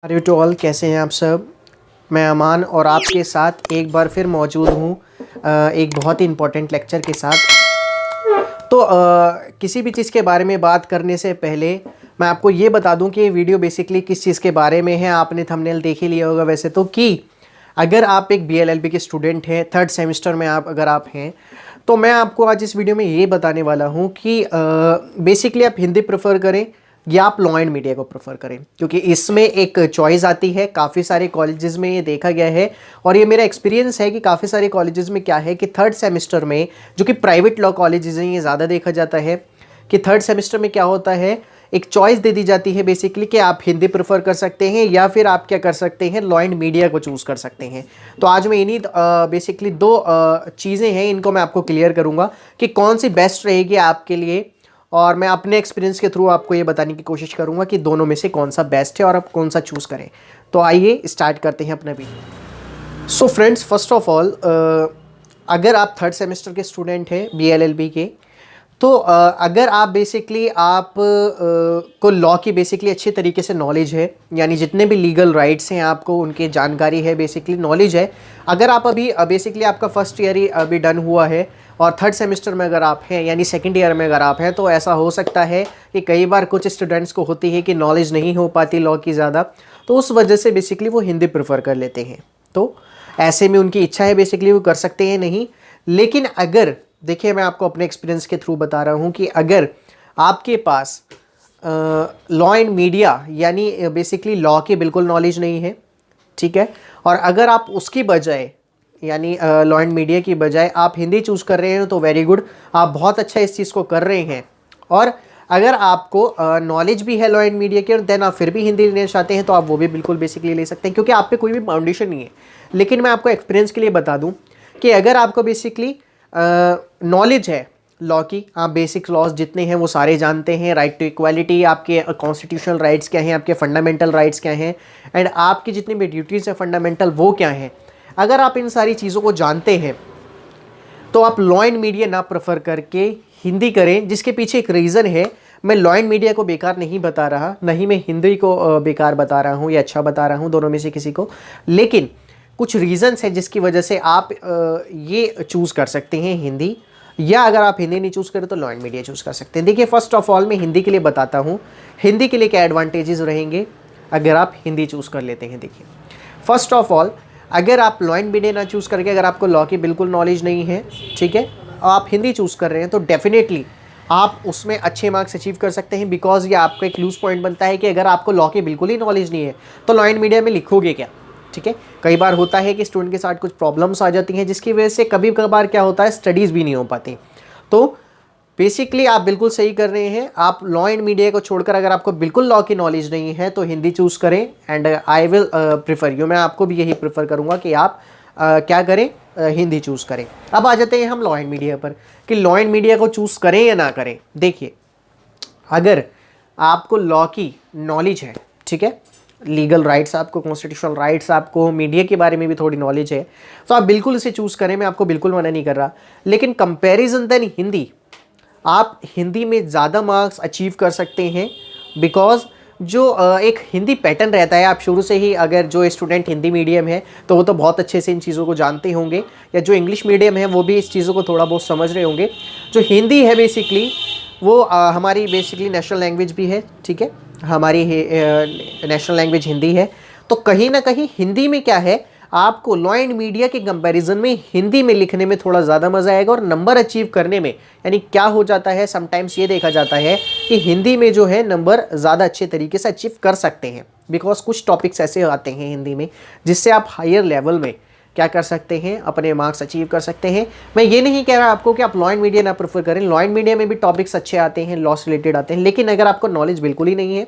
अरे to all, कैसे हैं आप सब। मैं अमान और आपके साथ एक बार फिर मौजूद हूँ एक बहुत ही इम्पोर्टेंट लेक्चर के साथ। तो किसी भी चीज़ के बारे में बात करने से पहले मैं आपको ये बता दूं कि ये वीडियो बेसिकली किस चीज़ के बारे में है। आपने थंबनेल देख ही लिया होगा वैसे तो, कि अगर आप एक BLLB के स्टूडेंट हैं, थर्ड सेमेस्टर में अगर आप हैं, तो मैं आपको आज इस वीडियो में ये बताने वाला हूँ कि बेसिकली आप हिंदी प्रेफर करें या आप लॉ एंड मीडिया को प्रेफर करें, क्योंकि इसमें एक चॉइस आती है। काफ़ी सारे कॉलेजेस में ये देखा गया है और ये मेरा एक्सपीरियंस है कि काफ़ी सारे कॉलेजेस में क्या है कि थर्ड सेमेस्टर में, जो कि प्राइवेट लॉ कॉलेजेस हैं, ये ज़्यादा देखा जाता है कि थर्ड सेमेस्टर में क्या होता है, एक चॉइस दे दी जाती है बेसिकली कि आप हिंदी प्रेफर कर सकते हैं या फिर आप क्या कर सकते हैं, लॉ एंड मीडिया को चूज़ कर सकते हैं। तो आज मैं इन्हीं बेसिकली दो चीज़ें हैं, इनको मैं आपको क्लियर करूँगा कि कौन सी बेस्ट रहेगी आपके लिए, और मैं अपने एक्सपीरियंस के थ्रू आपको ये बताने की कोशिश करूँगा कि दोनों में से कौन सा बेस्ट है और आप कौन सा चूज़ करें। तो आइए स्टार्ट करते हैं अपना video. So friends, first of all, अगर आप थर्ड सेमेस्टर के स्टूडेंट हैं BLLB के, तो अगर आप बेसिकली को लॉ की बेसिकली अच्छी तरीके से नॉलेज है, यानी जितने भी लीगल राइट्स हैं आपको उनकी जानकारी है, बेसिकली नॉलेज है। अगर आप अभी बेसिकली आपका फर्स्ट ईयर ही अभी डन हुआ है और थर्ड सेमेस्टर में अगर आप हैं, यानी सेकंड ईयर में अगर आप हैं, तो ऐसा हो सकता है कि कई बार कुछ स्टूडेंट्स को होती है कि नॉलेज नहीं हो पाती लॉ की ज़्यादा, तो उस वजह से बेसिकली वो हिंदी प्रेफर कर लेते हैं। तो ऐसे में उनकी इच्छा है, बेसिकली वो कर सकते हैं नहीं। लेकिन अगर देखिए, मैं आपको अपने एक्सपीरियंस के थ्रू बता रहा हूँ कि अगर आपके पास लॉ एंड मीडिया यानी बेसिकली लॉ की बिल्कुल नॉलेज नहीं है, ठीक है, और अगर आप उसकी बजाय यानी लॉ एंड मीडिया की बजाय आप हिंदी चूज़ कर रहे हैं, तो वेरी गुड, आप बहुत अच्छा इस चीज़ को कर रहे हैं। और अगर आपको नॉलेज भी है लॉ एंड मीडिया की और देन आप फिर भी हिंदी लेना चाहते हैं, तो आप वो भी बिल्कुल बेसिकली ले सकते हैं, क्योंकि आप पे कोई भी फाउंडेशन नहीं है। लेकिन मैं आपको एक्सपीरियंस के लिए बता दूँ कि अगर आपको बेसिकली नॉलेज है लॉ की, आप बेसिक लॉज जितने हैं वो सारे जानते हैं, राइट टू इक्वालिटी, आपके कॉन्स्टिट्यूशनल राइट्स क्या हैं, आपके फंडामेंटल राइट्स क्या हैं, एंड आपकी जितनी भी ड्यूटीज़ हैं फंडामेंटल वो क्या हैं, अगर आप इन सारी चीज़ों को जानते हैं, तो आप लॉ एंड मीडिया ना प्रेफर करके हिंदी करें। जिसके पीछे एक रीज़न है। मैं लॉ एंड मीडिया को बेकार नहीं बता रहा, नहीं मैं हिंदी को बेकार बता रहा हूँ या अच्छा बता रहा हूँ, दोनों में से किसी को। लेकिन कुछ रीज़न्स हैं जिसकी वजह से आप ये चूज़ कर सकते हैं हिंदी, या अगर आप हिंदी नहीं चूज़ करें तो लॉ एंड मीडिया चूज़ कर सकते हैं। देखिए, फर्स्ट ऑफ ऑल मैं हिंदी के लिए बताता हूँ, हिंदी के लिए क्या एडवांटेजेस रहेंगे अगर आप हिंदी चूज़ कर लेते हैं। देखिए, फर्स्ट ऑफ ऑल, अगर आप लॉ एंड मीडिया ना चूज़ करके, अगर आपको लॉ की बिल्कुल नॉलेज नहीं है, ठीक है, और आप हिंदी चूज़ कर रहे हैं, तो डेफिनेटली आप उसमें अच्छे मार्क्स अचीव कर सकते हैं। बिकॉज ये आपका एक लूज पॉइंट बनता है कि अगर आपको लॉ की बिल्कुल ही नॉलेज नहीं है, तो लॉ एंड मीडिया में लिखोगे क्या, ठीक है। कई बार होता है कि स्टूडेंट के साथ कुछ प्रॉब्लम्स आ जाती हैं, जिसकी वजह से कभी कभार क्या होता है, स्टडीज़ भी नहीं हो पाती। तो बेसिकली आप बिल्कुल सही कर रहे हैं। आप लॉ एंड मीडिया को छोड़कर अगर आपको बिल्कुल लॉ की नॉलेज नहीं है, तो हिंदी चूज़ करें, and I will prefer you, मैं आपको भी यही प्रेफर करूँगा कि आप क्या करें, हिंदी चूज़ करें। अब आ जाते हैं हम लॉ एंड मीडिया पर, कि लॉ एंड मीडिया को चूज़ करें या ना करें। देखिए, अगर आपको लॉ की नॉलेज है, ठीक है, लीगल राइट्स आपको, कॉन्स्टिट्यूशनल राइट्स आपको, मीडिया के बारे में भी थोड़ी नॉलेज है, तो आप बिल्कुल इसे चूज़ करें, मैं आपको बिल्कुल मना नहीं कर रहा। लेकिन कंपैरिजन देन हिंदी, आप हिंदी में ज़्यादा मार्क्स अचीव कर सकते हैं। बिकॉज जो एक हिंदी पैटर्न रहता है, आप शुरू से ही, अगर जो स्टूडेंट हिंदी मीडियम है तो वो तो बहुत अच्छे से इन चीज़ों को जानते होंगे, या जो इंग्लिश मीडियम है वो भी इस चीज़ों को थोड़ा बहुत समझ रहे होंगे। जो हिंदी है बेसिकली वो हमारी बेसिकली नेशनल लैंग्वेज भी है, ठीक है, हमारी नेशनल लैंग्वेज हिंदी है। तो कहीं ना कहीं हिंदी में क्या है, आपको लॉ एंड मीडिया के कंपैरिजन में हिंदी में लिखने में थोड़ा ज़्यादा मज़ा आएगा, और नंबर अचीव करने में, यानी क्या हो जाता है, समटाइम्स ये देखा जाता है कि हिंदी में जो है नंबर ज़्यादा अच्छे तरीके से अचीव कर सकते हैं। बिकॉज कुछ टॉपिक्स ऐसे आते हैं हिंदी में जिससे आप हायर लेवल में क्या कर सकते हैं, अपने मार्क्स अचीव कर सकते हैं। मैं ये नहीं कह रहा आपको कि आप लॉ एंड मीडिया ना प्रेफर करें, लॉ एंड मीडिया में भी टॉपिक्स अच्छे आते हैं, लॉ से रिलेटेड आते हैं। लेकिन अगर आपको नॉलेज बिल्कुल ही नहीं है,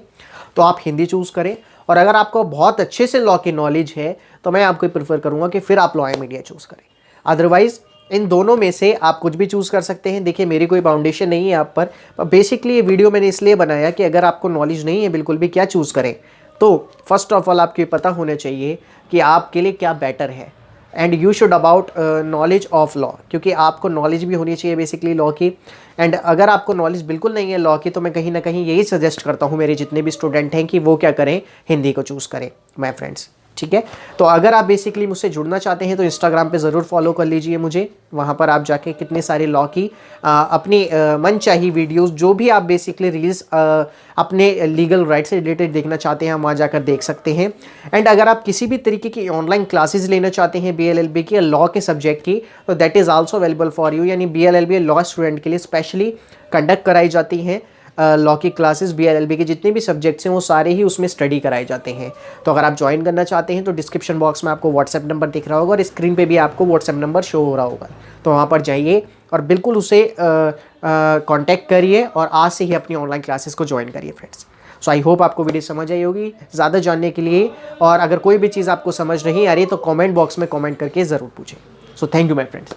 तो आप हिंदी चूज़ करें। और अगर आपको बहुत अच्छे से लॉ की नॉलेज है, तो मैं आपको प्रेफर करूंगा कि फिर आप लॉ एंड मीडिया चूज़ करें। अदरवाइज इन दोनों में से आप कुछ भी चूज़ कर सकते हैं। देखिए, मेरी कोई फाउंडेशन नहीं है आप पर, बेसिकली ये वीडियो मैंने इसलिए बनाया कि अगर आपको नॉलेज नहीं है बिल्कुल भी क्या चूज़ करें, तो फर्स्ट ऑफ ऑल आपको पता होना चाहिए कि आपके लिए क्या बेटर है। And you should about knowledge of law, क्योंकि आपको नॉलेज भी होनी चाहिए बेसिकली लॉ की। एंड अगर आपको नॉलेज बिल्कुल नहीं है लॉ की, तो मैं कहीं ना कहीं यही सजेस्ट करता हूँ मेरे जितने भी स्टूडेंट हैं कि वो क्या करें, हिंदी को चूज़ करें माय फ्रेंड्स, ठीक है। तो अगर आप बेसिकली मुझसे जुड़ना चाहते हैं तो इंस्टाग्राम पे ज़रूर फॉलो कर लीजिए मुझे। वहाँ पर आप जाके कितने सारे लॉ की अपनी मनचाही वीडियोस, जो भी आप बेसिकली रील्स अपने लीगल राइट से रिलेटेड देखना चाहते हैं, हम वहाँ जाकर देख सकते हैं। एंड अगर आप किसी भी तरीके की ऑनलाइन क्लासेस लेना चाहते हैं BLLB की या लॉ के सब्जेक्ट की, तो that is also available for you. यानी BLLB लॉ स्टूडेंट के लिए स्पेशली कंडक्ट कराई जाती हैं लॉ की क्लासेस। BLLB के जितने भी सब्जेक्ट्स हैं वो सारे ही उसमें स्टडी कराए जाते हैं। तो अगर आप ज्वाइन करना चाहते हैं तो डिस्क्रिप्शन बॉक्स में आपको व्हाट्सएप नंबर दिख रहा होगा और स्क्रीन पे भी आपको व्हाट्सएप नंबर शो हो रहा होगा। तो वहाँ पर जाइए और बिल्कुल उसे कांटेक्ट करिए और आज से ही अपनी ऑनलाइन क्लासेस को ज्वाइन करिए फ्रेंड्स। सो आई होप आपको वीडियो समझ आई होगी। ज़्यादा जानने के लिए और अगर कोई भी चीज़ आपको समझ नहीं आ रही तो कमेंट बॉक्स में कमेंट करके ज़रूर पूछें। So thank you my friends.